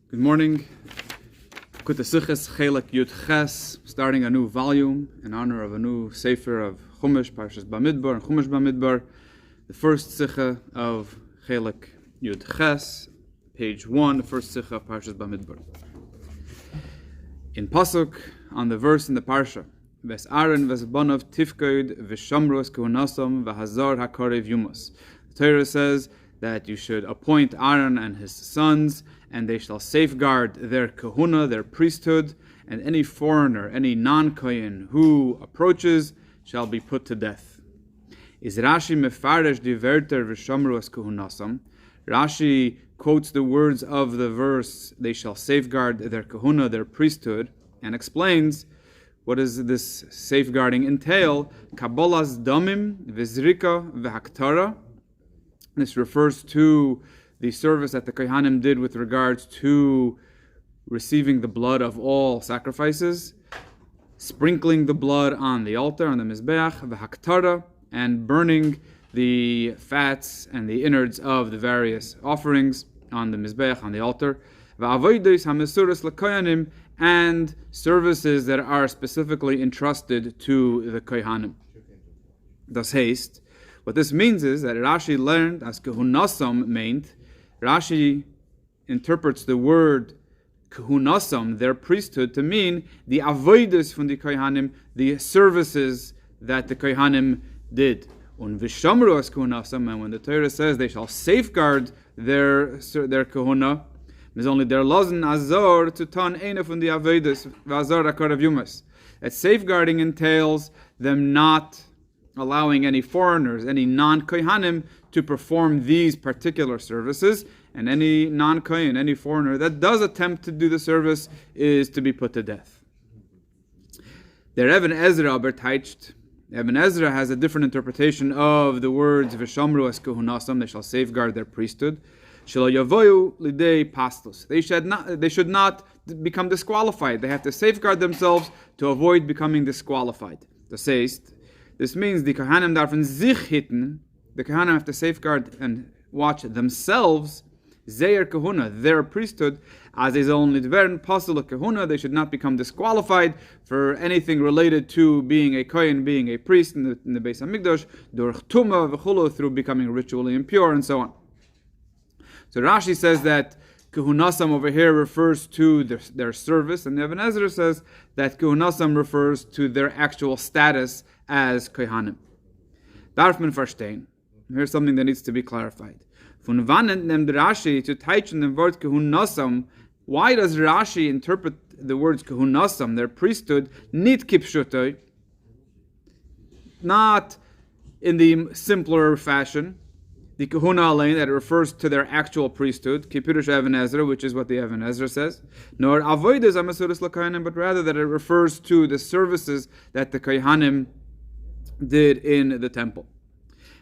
Good morning. Kutasiches chelek Yud Ches, starting a new volume in honor of a new sefer of Chumash, Parshas Bamidbar, and Chumash Bamidbar. The first sicha of chelek Yud Ches, page 1, the first sicha of Parshas Bamidbar. In Pasuk, on the verse in the Parsha, Ves Aaron ves Banov tifkoid v'shamros kuhunasam v'hazar hakarev yumas. The Torah says that you should appoint Aaron and his sons, and they shall safeguard their kahuna, their priesthood, and any foreigner, any non-kohen who approaches shall be put to death. Is Rashi mefaresh diverter v'shamru as kahunasam? Rashi quotes the words of the verse, they shall safeguard their kahuna, their priesthood, and explains what does this safeguarding entail. Kabbalas damim v'zrika v'haktara. This refers to the service that the Kohanim did with regards to receiving the blood of all sacrifices, sprinkling the blood on the altar, on the Mizbeach, v'haktara, and burning the fats and the innards of the various offerings on the Mizbeach, on the altar, v'avodos hamesuras l'kohanim, and services that are specifically entrusted to the Kohanim. Thus haste. What this means is that Rashi learned, as kahunasam meant, Rashi interprets the word kahunasam, their priesthood, to mean the avodas from the Kohanim, the services that the Kohanim did. And vishamru as kahunasam, and when the Torah says they shall safeguard their kahuna, there's only their lazen azor to ton ena from the avodas v'azor akarav yumas. That safeguarding entails them not allowing any foreigners, any non-kohanim, to perform these particular services, and any non-kohen, any foreigner that does attempt to do the service is to be put to death. Der Eben Ezra aber teicht. Eben Ezra has a different interpretation of the words v'shamru as kahunasam, they shall safeguard their priesthood. Shelo yavoyu lidei pastos. They should not become disqualified. They have to safeguard themselves to avoid becoming disqualified. This means the Kohanim darfen sich hitten. The Kohanim have to safeguard and watch themselves, Zeir Kahuna, their priesthood, as is only Dvern Pasul Kahuna. They should not become disqualified for anything related to being a Kohen, being a priest in the Beis HaMikdash, durch Tumah v'chulu, through becoming ritually impure, and so on. So Rashi says that Kahunasam over here refers to their service, and Eben Ezra says that Kahunasam refers to their actual status as Kohanim. Darf man verstehen? Here's something that needs to be clarified. Von wann nimmt Rashi to teichen dem Wort Kahunasam? Why does Rashi interpret the words Kahunasam, their priesthood, nit kipshutoi, not in the simpler fashion, the Kahuna alain, that it refers to their actual priesthood, Kipirush Even Ezra, which is what the Even Ezra says, nor avoides amasuras l'kohanim, but rather that it refers to the services that the Kohanim did in the temple.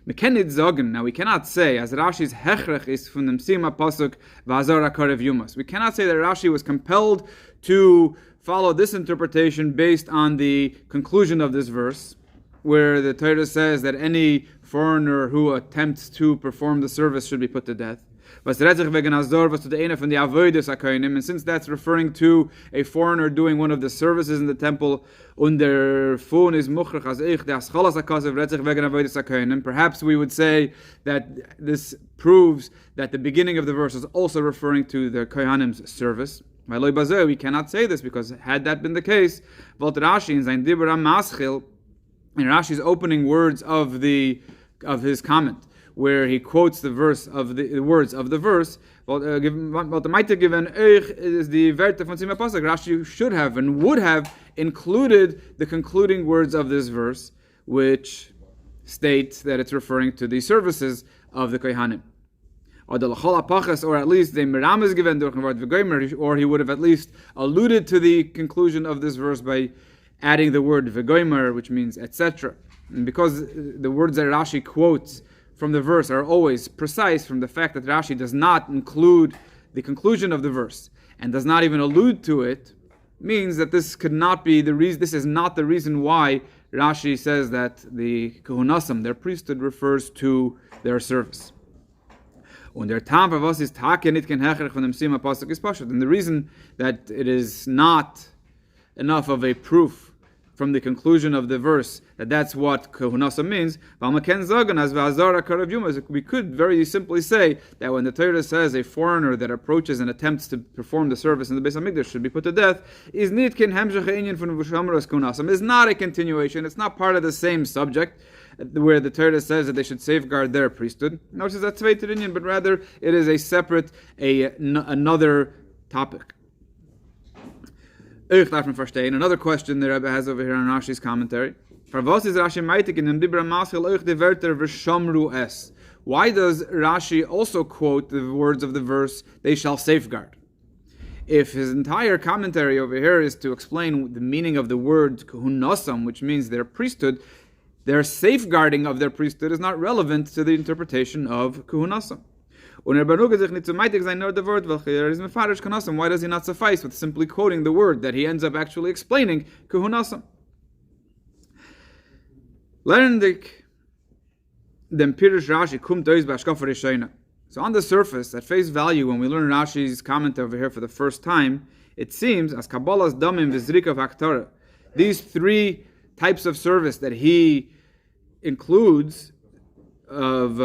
Now we cannot say, as Rashi's hechrech is from the Msima Pasuk v'azar hakarev yumas. We cannot say that Rashi was compelled to follow this interpretation based on the conclusion of this verse, where the Torah says that any foreigner who attempts to perform the service should be put to death. And since that's referring to a foreigner doing one of the services in the temple, perhaps we would say that this proves that the beginning of the verse is also referring to the Kohanim's service. We cannot say this, because had that been the case, in Rashi's opening words of his comment, where he quotes the words of the verse, Rashi should have and would have included the concluding words of this verse, which states that it's referring to the services of the Kohanim. Or at least the Miram is given, or he would have at least alluded to the conclusion of this verse by adding the word v'goymer, which means etc. And because the words that Rashi quotes from the verse are always precise, from the fact that Rashi does not include the conclusion of the verse and does not even allude to it, means that this could not be the reason. This is not the reason why Rashi says that the kahunasam, their priesthood, refers to their service. Und der Tam for was is Take nit ken hecher von dem Sima Pasuk is Pashat. And the reason that it is not enough of a proof from the conclusion of the verse that that's what Kahunasa means, we could very simply say that when the Torah says a foreigner that approaches and attempts to perform the service in the Beis HaMikdash should be put to death, is not a continuation, it's not part of the same subject where the Torah says that they should safeguard their priesthood. No, it says that's Tzvei, but rather it is a separate, another topic. Another question the Rabbi has over here on Rashi's commentary. Why does Rashi also quote the words of the verse, they shall safeguard? If his entire commentary over here is to explain the meaning of the word kuhunasam, which means their priesthood, their safeguarding of their priesthood is not relevant to the interpretation of kuhunasam. Why does he not suffice with simply quoting the word that he ends up actually explaining kuhunasam? So on the surface, at face value, when we learn Rashi's comment over here for the first time, it seems as Kabbalah's damim v'zrika v'aktara, these three types of service that he includes of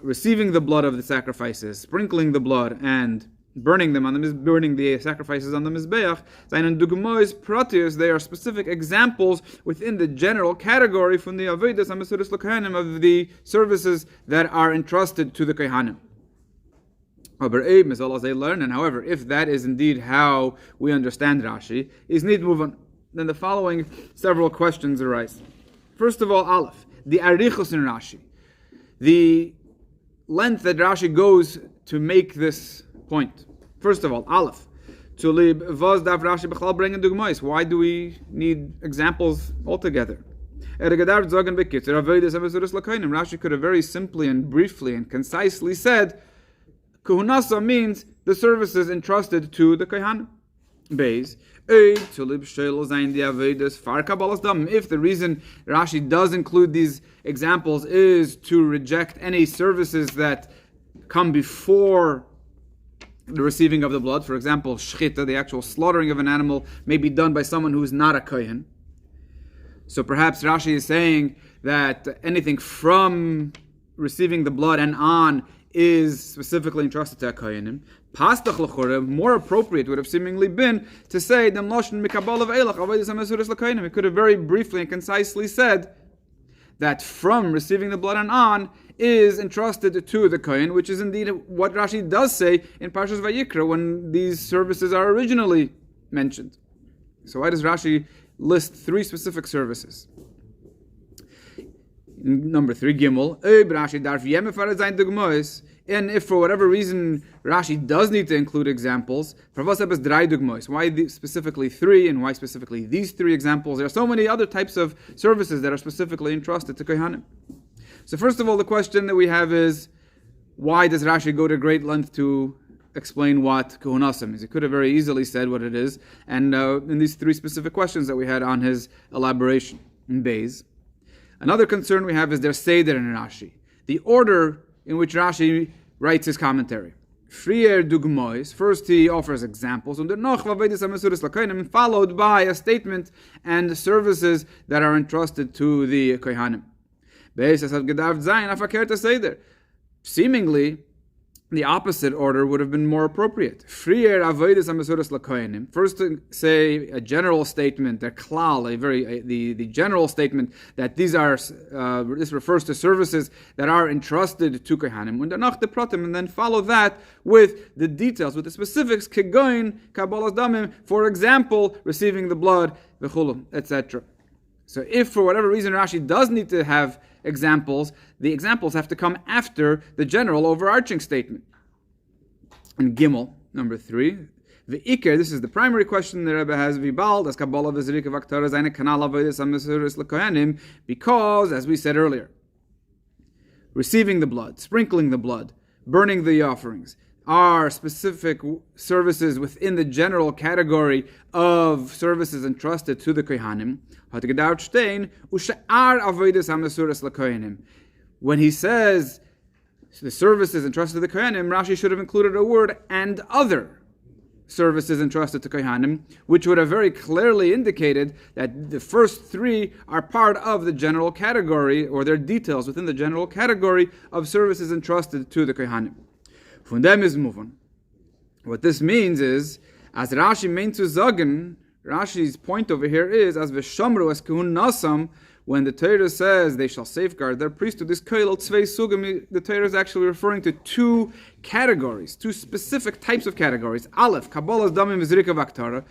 receiving the blood of the sacrifices, sprinkling the blood, and burning the sacrifices on the mizbeach, they are specific examples within the general category from the avodas ha'mesuros l'kohanim of the services that are entrusted to the kohanim. And however, if that is indeed how we understand Rashi, is need to move on. Then the following several questions arise. First of all, Aleph, the arichos in Rashi, the length that Rashi goes to make this point. First of all, Aleph, why do we need examples altogether? Rashi could have very simply and briefly and concisely said, Kuhunasa means the services entrusted to the Kohanim. Beis. If the reason Rashi does include these examples is to reject any services that come before the receiving of the blood, for example, shchita, the actual slaughtering of an animal, may be done by someone who is not a kohen. So perhaps Rashi is saying that anything from receiving the blood and on is specifically entrusted to a kohenim. Pastach l'chora, more appropriate would have seemingly been to say it could have very briefly and concisely said that from receiving the blood and on is entrusted to the kohen, which is indeed what Rashi does say in Parshas Vayikra when these services are originally mentioned. So why does Rashi list three specific services? Number 3, Gimel. And if for whatever reason Rashi does need to include examples, why specifically 3 and why specifically these 3 examples? There are so many other types of services that are specifically entrusted to Kohanim. So first of all, the question that we have is, why does Rashi go to great length to explain what Kuhunasam is? He could have very easily said what it is, and in these 3 specific questions that we had on his elaboration in Beis. Another concern we have is their Seder in Rashi, the order in which Rashi writes his commentary. Frier dugmois, first he offers examples, followed by a statement and services that are entrusted to the Kohanim. Seemingly, the opposite order would have been more appropriate. First to say a general statement, the general statement that these are this refers to services that are entrusted to Kohanim, and then follow that with the details, with the specifics, Kabbalah's damim, for example, receiving the blood, etc. So if for whatever reason Rashi does need to have examples, the examples have to come after the general overarching statement. And Gimel, number 3, the Iker, this is the primary question the Rebbe has, because, as we said earlier, receiving the blood, sprinkling the blood, burning the offerings, are specific services within the general category of services entrusted to the Kohanim. When he says the services entrusted to the Kohanim, Rashi should have included a word "and other services entrusted to Kohanim," which would have very clearly indicated that the first three are part of the general category, or their details within the general category of services entrusted to the Kohanim. Von dem is moving. What this means is, as Rashi meant to sagen, Rashi's point over here is, as v'shamru as kehunasam, when the Torah says they shall safeguard their priesthood, this koilel tzvei sugim, the Torah is actually referring to two categories, two specific types of categories. Aleph, kabbalas damim v'zrika v'aktara,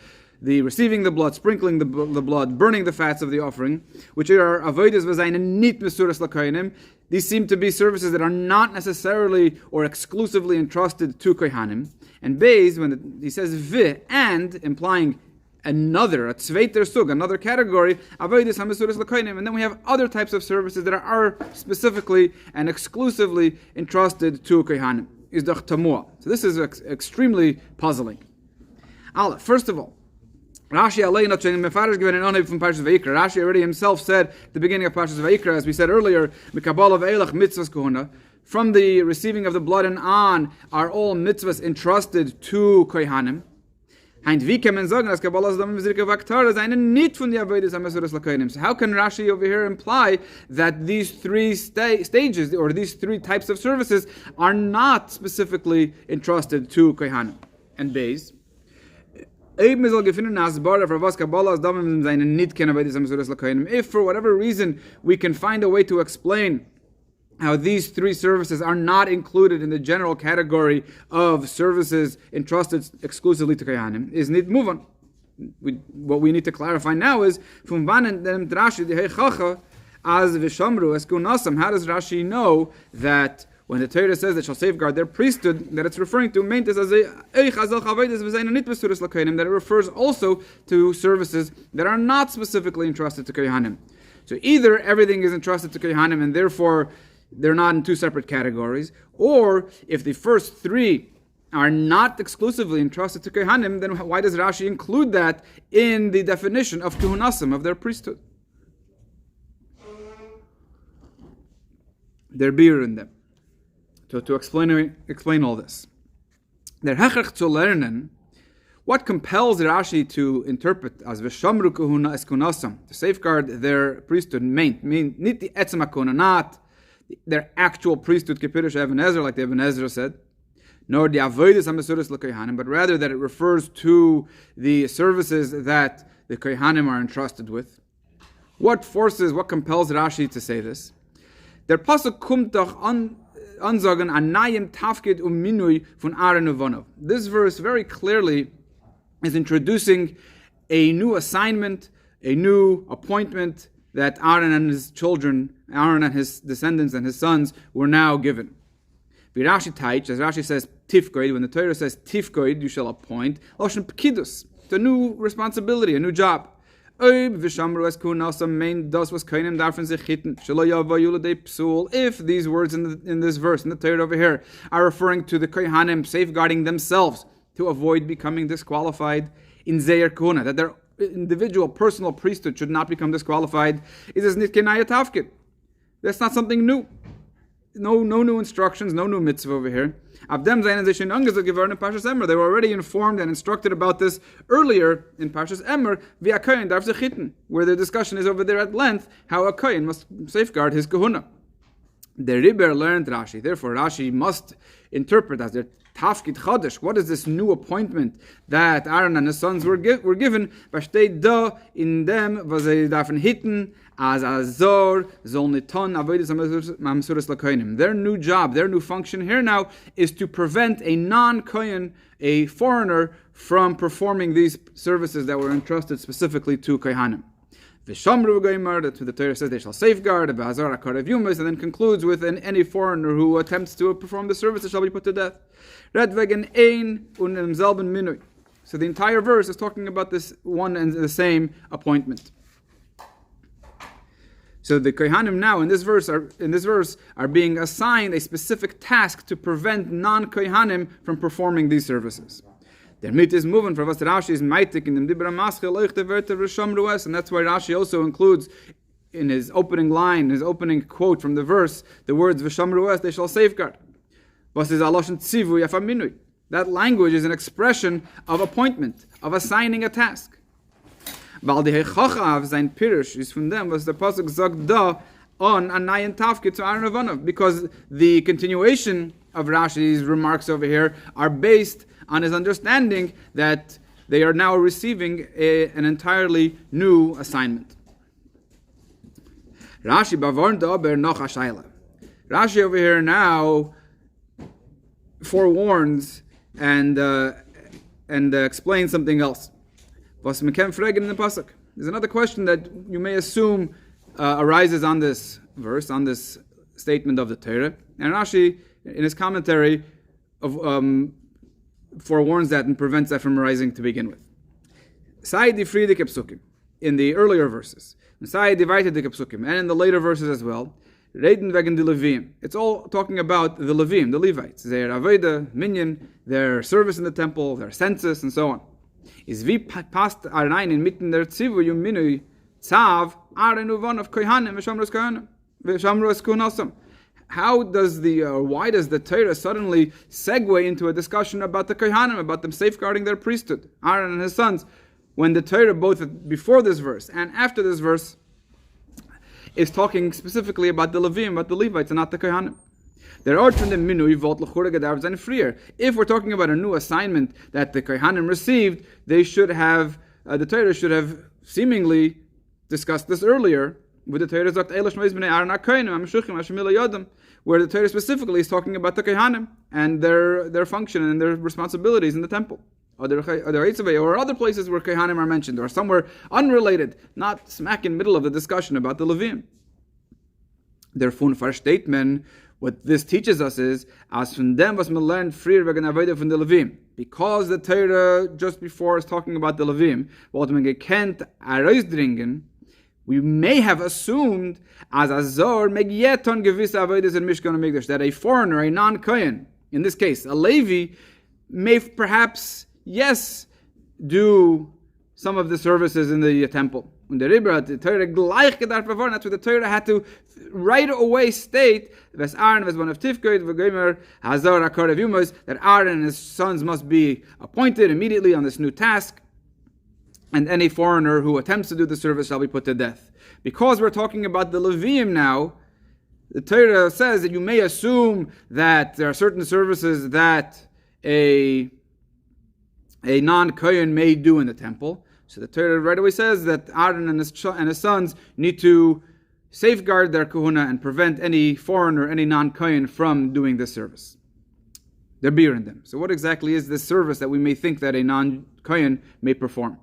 the receiving the blood, sprinkling the blood, burning the fats of the offering, which are avodas v'zayin nit mesuras l'kohanim. These seem to be services that are not necessarily or exclusively entrusted to kohanim. And beis, when he says vi, and, implying another, a tzveiter sug, another category, avodas hamasuras l'kohanim, and then we have other types of services that are specifically and exclusively entrusted to kohanim. Is doch tamua. So this is extremely puzzling. First of all, Rashi Rashi already himself said at the beginning of Parshas Vayikra, as we said earlier, from the receiving of the blood and on are all mitzvahs entrusted to kohanim. So how can Rashi over here imply that these three stages, or these three types of services, are not specifically entrusted to kohanim and beis? If for whatever reason we can find a way to explain how these three services are not included in the general category of services entrusted exclusively to kohanim, is need move on. What we need to clarify now is how does Rashi know that when the Torah says that shall safeguard their priesthood, that it's referring to that it refers also to services that are not specifically entrusted to kohanim. So either everything is entrusted to kohanim and therefore they're not in two separate categories, or if the first three are not exclusively entrusted to kohanim, then why does Rashi include that in the definition of kehunasim, of their priesthood? Their beer in them. So to explain all this, der hechach zu lernen, what compels Rashi to interpret as v'shamru kahuna es kunasam, to safeguard their priesthood, nit the etzem hakuna, not their actual priesthood, kepirush Eliezer, like the Eliezer said, nor the avodas hamasuras l'kohanim, but rather that it refers to the services that the kohanim are entrusted with. What compels Rashi to say this? Der pasuk kommt doch ansagen an nayim tafkid minui von Aaron uvonov. This verse very clearly is introducing a new assignment, a new appointment that Aaron and his children, Aaron and his descendants and his sons were now given. Rashi Taich, as Rashi says, tifkoid, when the Torah says tifkoid, you shall appoint, loshen pekidus, it's a new responsibility, a new job. If these words in this verse, in the Torah over here, are referring to the kohanim safeguarding themselves to avoid becoming disqualified in zeir kohuna, that their individual personal priesthood should not become disqualified, is nit kenaya tafkid. That's not something new. No new instructions, no new mitzvah over here. They were already informed and instructed about this earlier in Parshas Emor, where the discussion is over there at length, how a kohen must safeguard his kahuna. The Rabbi learned Rashi. Therefore, Rashi must interpret as their tafkid chodesh. What is this new appointment that Aaron and his sons were given? In them was a dafen hitten as azor zol niton avodas hamasuras l'kohanim. Their new job, their new function here now is to prevent a non-kohen, a foreigner, from performing these services that were entrusted specifically to kohanim. V'shamru v'goyimar, that the Torah says they shall safeguard, b'hazar hakarev yumas, and then concludes with any foreigner who attempts to perform the services shall be put to death. Red wegen ein und im selben minui. So the entire verse is talking about this one and the same appointment. So the kohanim now in this verse are being assigned a specific task to prevent non-kohanim from performing these services. Der mit is moving for was Rashi is meitik in dem dibra maschel euch the werte v'shamru es, and that's why Rashi also includes in his opening line, his opening quote from the verse, the words v'shamru es, they shall safeguard. That language is an expression of appointment, of assigning a task. Weil die Hechachav sein Pirush is from them, was the Pasuk sagt da on a nayan tafkid to Aaron Avanov, because the continuation of Rashi's remarks over here are based on his understanding that they are now receiving an entirely new assignment. Rashi bavarn daber noch ashayla. Rashi over here now forewarns and explains something else. Was me ken fragen in the pasuk. There's another question that you may assume arises on this verse, on this statement of the Torah, and Rashi, in his commentary, forewarns that and prevents that from arising to begin with. Sayidi Friedike Psukim, in the earlier verses, Sayidi Vaitedike Psukim, and in the later verses as well, Reden wegen the Levim. It's all talking about the Levim, the Levites, their Aveda, Minyan, their service in the temple, their census, and so on. Is wie passt rein inmitten der Zivu Yuminui Tzav Aaron Uvan of Kohanim v'Shamros Kohanim. How does why does the Torah suddenly segue into a discussion about the Kohanim, about them safeguarding their priesthood, Aaron and his sons, when the Torah, both before this verse and after this verse, is talking specifically about the Levim, about the Levites, and not the Kohanim? If we're talking about a new assignment that the Kohanim received, they should have, the Torah should have seemingly discussed this earlier, with the Torah where the Torah specifically is talking about the Kohanim and their function and their responsibilities in the temple. Or other places where Kohanim are mentioned, or somewhere unrelated, not smack in the middle of the discussion about the Levim. Therefore, versteht what this teaches us is, as from them was man learned früher wegen Avodah von the Levim. Because the Torah just before is talking about the Levim, what man gekannt herausdringen, we may have assumed as Azor megyeton gewisse Avodas in Mishkan and Mikdash, that a foreigner, a non-Kohen, in this case a Levi, may perhaps, yes, do some of the services in the temple. And the Torah gleich gedacht before, that's what the Torah had to right away state that Aaron was one of Tifkoid v'gomer Hazar HaKarev Yumos, that Aaron and his sons must be appointed immediately on this new task, and any foreigner who attempts to do the service shall be put to death. Because we're talking about the Levim now, the Torah says that you may assume that there are certain services that a non-Kohen may do in the temple. So the Torah right away says that Aaron and his sons need to safeguard their kahuna and prevent any foreigner, any non-Kohen from doing this service. They're beer in them. So what exactly is this service that we may think that a non-Kohen may perform?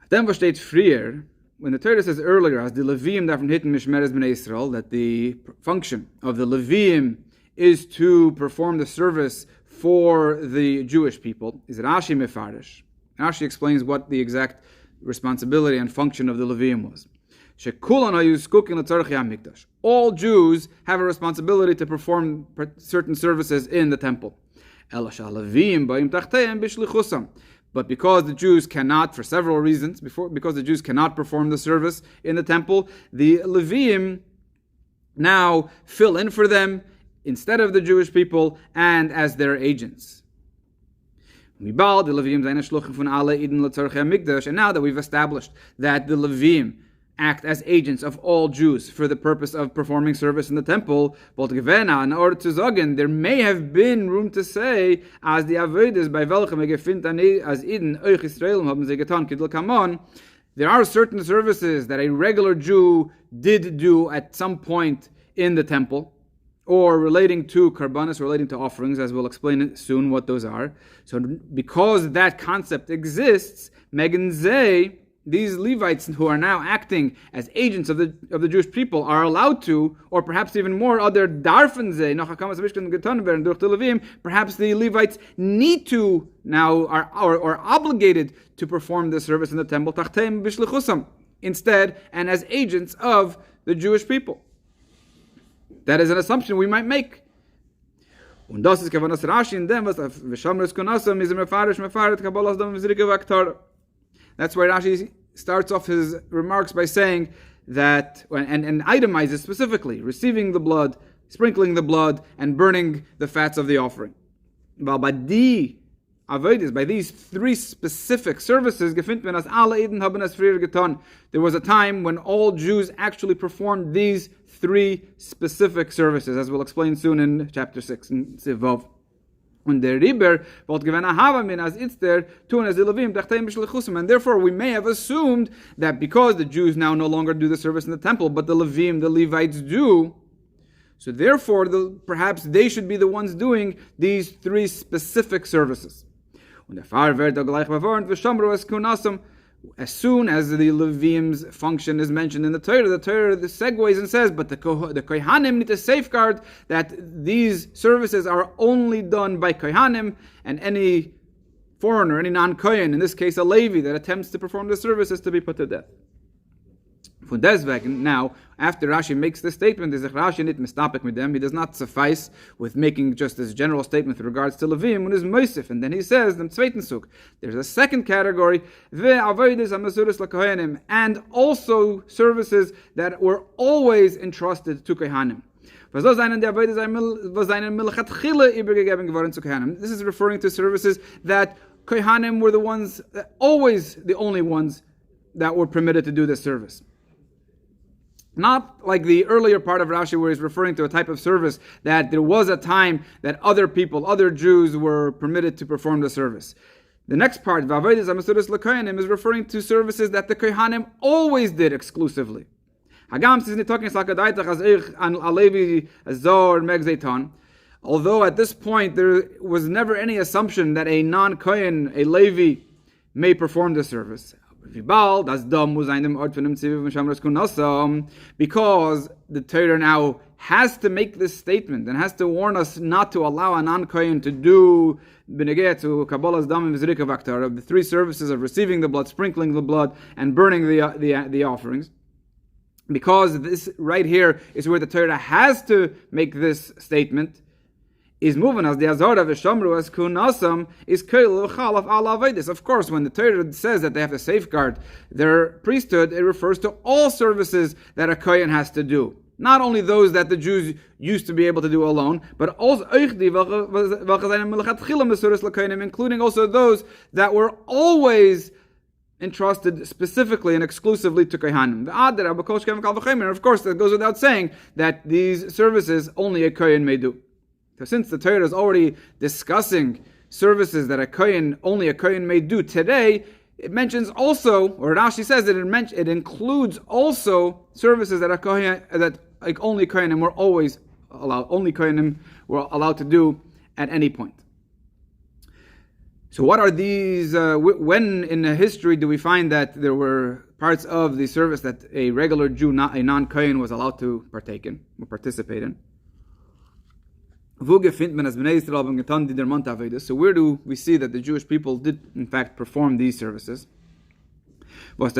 Then was steht früher, when the Torah says earlier, as the Levim davon hitten mishmeres b'nei Yisrael, that the function of the Levim is to perform the service for the Jewish people, is Rashi mefarish. Rashi explains what the exact responsibility and function of the Levim was. All Jews have a responsibility to perform certain services in the temple. But because the Jews cannot, for several reasons, because the Jews cannot perform the service in the temple, the Levim now fill in for them instead of the Jewish people and as their agents. And now that we've established that the Levim act as agents of all Jews for the purpose of performing service in the temple, in order to sagen, there may have been room to say, as the Avodas by welchem as Eden euch Israel haben sie getan kidl kamon, there are certain services that a regular Jew did do at some point in the temple, or relating to karbanos, relating to offerings, as we'll explain soon what those are. So because that concept exists, Megan Zay, these Levites who are now acting as agents of the Jewish people are allowed to, or perhaps even more, other darfen Zay, perhaps the Levites need to now, are obligated to perform this service in the temple, instead, and as agents of the Jewish people. That is an assumption we might make. Und das ist Kavanas Rashi in dem, was V'shamros Konasam is mefarish mefaret Kabbalas dam v'zrika v'aktar. That's why Rashi starts off his remarks by saying that, and itemizes specifically, receiving the blood, sprinkling the blood, and burning the fats of the offering. Well, by these three specific services, there was a time when all Jews actually performed these three specific services, as we'll explain soon in chapter 6 in Zivov. And therefore we may have assumed that because the Jews now no longer do the service in the temple, but the Levites do, so therefore perhaps they should be the ones doing these three specific services. As soon as the Levim's function is mentioned in the Torah segues and says, but the Kohanim need to safeguard that these services are only done by Kohanim, and any foreigner, any non-Kohen, in this case a Levi, that attempts to perform the service is to be put to death. Now, after Rashi makes this statement, he does not suffice with making just this general statement with regards to Levim, and is Moisif, and then he says, there's a second category, and also services that were always entrusted to Kohanim. This is referring to services that Kohanim were the ones, always the only ones that were permitted to do this service. Not like the earlier part of Rashi where he's referring to a type of service that there was a time that other people, other Jews were permitted to perform the service. The next part, is referring to services that the Kohanim always did exclusively. Although at this point there was never any assumption that a non-Kohen, a Levi, may perform the service. Because the Torah now has to make this statement and has to warn us not to allow a non-Kohen to do the three services of receiving the blood, sprinkling the blood, and burning the offerings. Because this right here is where the Torah has to make this statement. Is moving as the Azara v'Shamru as Kunasam is Keil Chalaf ala Avedis. Of course, when the Torah says that they have to safeguard their priesthood, it refers to all services that a Kohen has to do. Not only those that the Jews used to be able to do alone, but also including also those that were always entrusted specifically and exclusively to Kohanim. And of course, that goes without saying that these services only a Kohen may do. So since the Torah is already discussing services that only a Kohen may do today, it mentions also, or Rashi says that it includes also services that only Kohanim were always allowed, only Kohanim were allowed to do at any point. So what are these? When in the history do we find that there were parts of the service that a regular Jew, not a non-Kohen, was allowed to partake in or participate in? So where do we see that the Jewish people did in fact perform these services? Which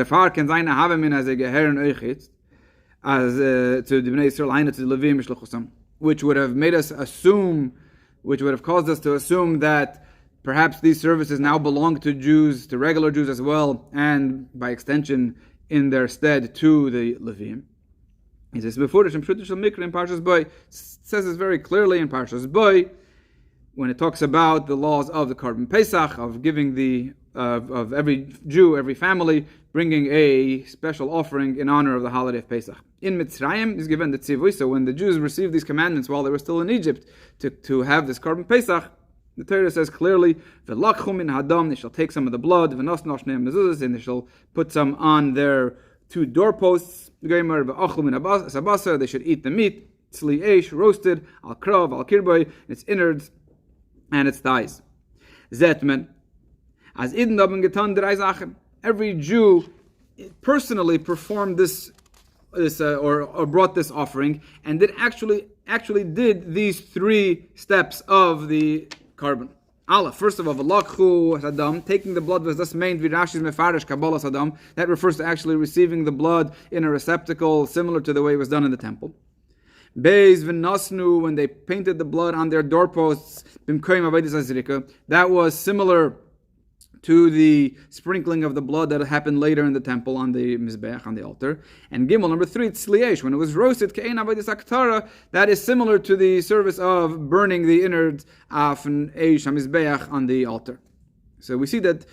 would have made us assume, which would have caused us to assume that perhaps these services now belong to Jews, to regular Jews as well, and by extension in their stead to the Levim. He says, in Parshas Boy, says this very clearly in Parshas Boy, when it talks about the laws of the Korban Pesach, of giving of every Jew, every family, bringing a special offering in honor of the holiday of Pesach. In Mitzrayim is given the tzivui, so when the Jews received these commandments while they were still in Egypt, to have this Korban Pesach, the Torah says clearly, "V'lakchu min hadam," they shall take some of the blood, v'nosnosh ne'em mezuzos, and they shall put some on their two doorposts. They should eat the meat, tzli eish, roasted, al krav, al kirboy, its innards and its thighs. Zetmen, as idn haben getan drei Sachen. Every Jew personally performed this or brought this offering, and actually did these three steps of the carbon. Allah, first of all, v'lakchu hadam, taking the blood was thus meant v'rashi's mefarish kabbalas hadam. That refers to actually receiving the blood in a receptacle similar to the way it was done in the temple. Beis v'nasnu, when they painted the blood on their doorposts, b'mkoyim avedis azrika, that was similar to the sprinkling of the blood that happened later in the temple on the Mizbeach, on the altar. And Gimel, number 3, Tzliesh, when it was roasted, Ke'en Avodas HaKtara, that is similar to the service of burning the innards of an Eish HaMizbeach on the altar. So we see that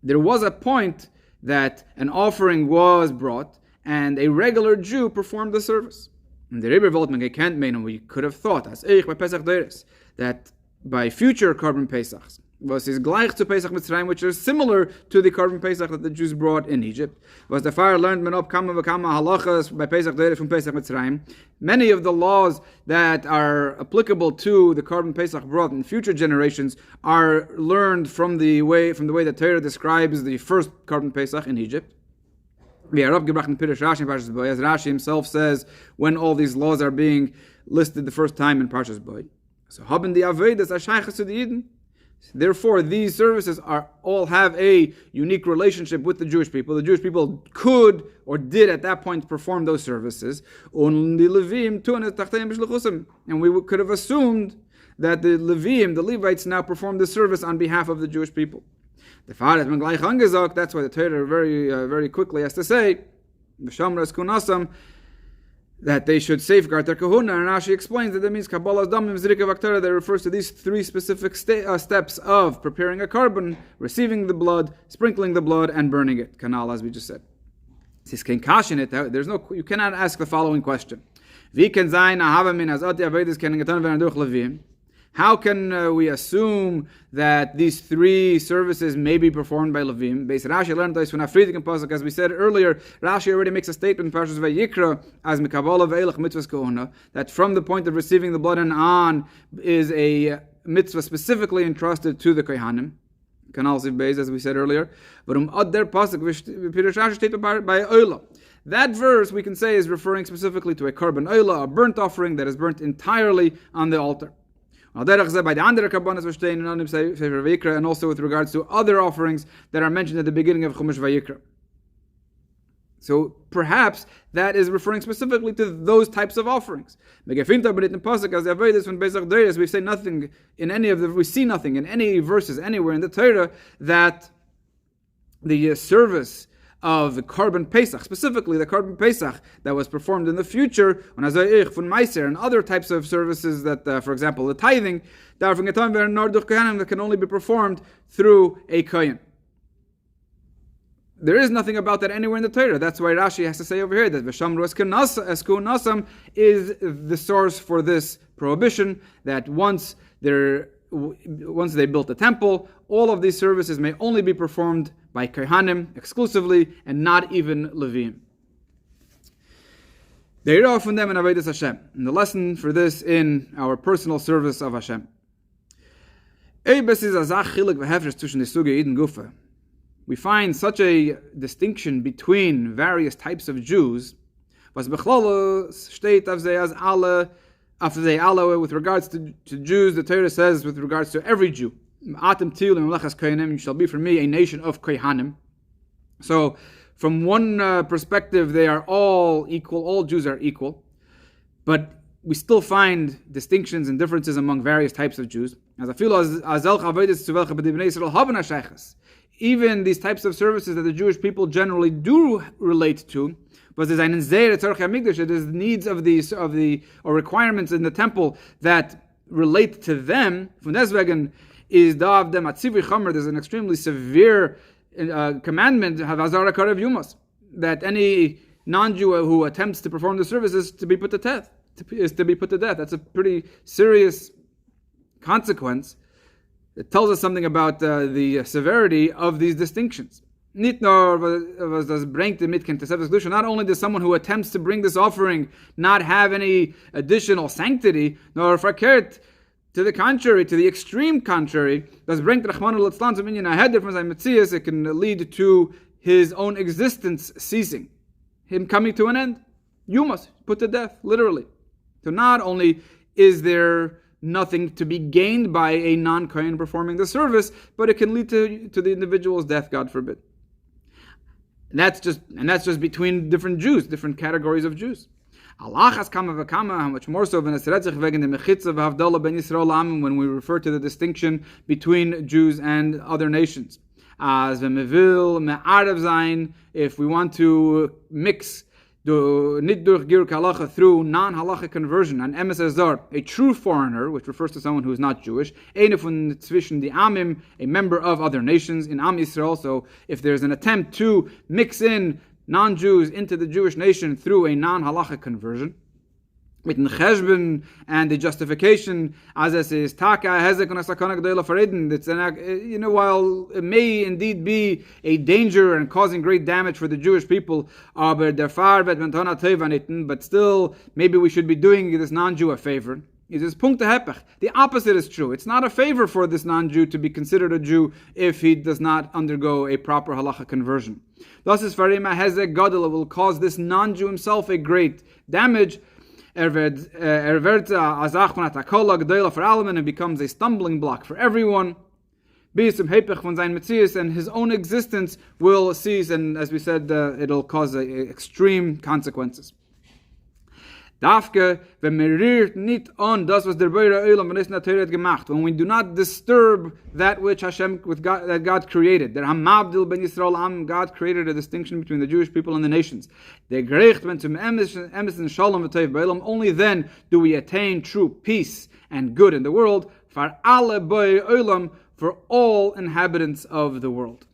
there was a point that an offering was brought, and a regular Jew performed the service. And the Rebbe Voltman can't mean, and we could have thought, as Eich by Pesach Deires, that by future Korban Pesachs, was is gleich to Pesach Mitzrayim, which is similar to the Korban Pesach that the Jews brought in Egypt. Was the fire learned men up kama v'kama halachas by Pesach Deires from Pesach Mitzrayim. Many of the laws that are applicable to the Korban Pesach brought in future generations are learned from the way that Torah describes the first Korban Pesach in Egypt. As Rashi himself says, when all these laws are being listed the first time in Parshas Boy. So haben die Avedas ashaychas to the Yidden. Therefore, these services all have a unique relationship with the Jewish people. The Jewish people could or did at that point perform those services. And we could have assumed that the Levim, the Levites, now perform the service on behalf of the Jewish people. That's why the Torah very quickly has to say, that they should safeguard their kahuna. And Rashi explains that means Kabbalah's damim zrika v'aktara, that refers to these 3 specific steps of preparing a carbon, receiving the blood, sprinkling the blood, and burning it. Kanal, as we just said. You cannot ask the following question. How can we assume that these 3 services may be performed by Levim? Based Rashi learned this when Afridic pasuk, as we said earlier. Rashi already makes a statement in Parshas Vayikra as Mikabala ve'elach mitzvahs kohuna, that from the point of receiving the blood and on is a mitzvah specifically entrusted to the kohanim. Kanal Siv Beis, as we said earlier. But pasuk by oila. That verse we can say is referring specifically to a korban oila, a burnt offering that is burnt entirely on the altar. By the andere Kabbanas and also with regards to other offerings that are mentioned at the beginning of Chumash Vayikra. So perhaps that is referring specifically to those types of offerings. We see nothing in any verses anywhere in the Torah that the service of the Korban Pesach, specifically the Korban Pesach that was performed in the future, and other types of services that, for example, the tithing, that can only be performed through a kohen. There is nothing about that anywhere in the Torah. That's why Rashi has to say over here that Veshamru Esku Nasam is the source for this prohibition, that once they built the temple, all of these services may only be performed by Kohanim exclusively, and not even Levim. They are from them in Avodas Hashem. And the lesson for this in our personal service of Hashem. We find such a distinction between various types of Jews. With regards to Jews, the Torah says with regards to every Jew, you shall be for me a nation of kohanim. So, from one perspective, they are all equal. All Jews are equal, but we still find distinctions and differences among various types of Jews. Even these types of services that the Jewish people generally do relate to, but it is needs of the requirements in the temple that relate to them. From deswegen is dav dem atzivi chamer. There's an extremely severe commandment that any non-Jew who attempts to perform the service is to be put to death. That's a pretty serious consequence. It tells us something about the severity of these distinctions. Not only does someone who attempts to bring this offering not have any additional sanctity, nor verkehrt, to the contrary, to the extreme contrary, it can lead to his own existence ceasing, him coming to an end. You must put to death, literally. So not only is there nothing to be gained by a non-Kohen performing the service, but it can lead to the individual's death, God forbid. And that's just between different Jews, different categories of Jews. How much more so when we refer to the distinction between Jews and other nations. as wenn wir will me'arev sein, if we want to mix nit durch Giruk Halacha through non-halacha conversion, an emes azar, a true foreigner, which refers to someone who is not Jewish, eine von zwischen die Amim, a member of other nations, in Am Yisrael. So if there's an attempt to mix in non-Jews into the Jewish nation through a non-halacha conversion, with the cheshbon and the justification, as it says, taka hezek and asakana g'dayla faredin. It's while it may indeed be a danger and causing great damage for the Jewish people, but still maybe we should be doing this non-Jew a favor. It is punkt hepech. The opposite is true. It's not a favor for this non-Jew to be considered a Jew if he does not undergo a proper halacha conversion. Thus, is farima hezek gadol will cause this non-Jew himself a great damage. And becomes a stumbling block for everyone. And his own existence will cease, and as we said, it'll cause extreme consequences. Dafke, wenn wir rührt nicht an das, was der Beure Olam von der Torah hat gemacht, when we do not disturb that which that God created. Der Hamabdil ben Yisrael Am, God created a distinction between the Jewish people and the nations. Der Gericht, wenn zum Emes and Shalom v'Tov b'Olam, only then do we attain true peace and good in the world, for alle Beure Olam, for all inhabitants of the world.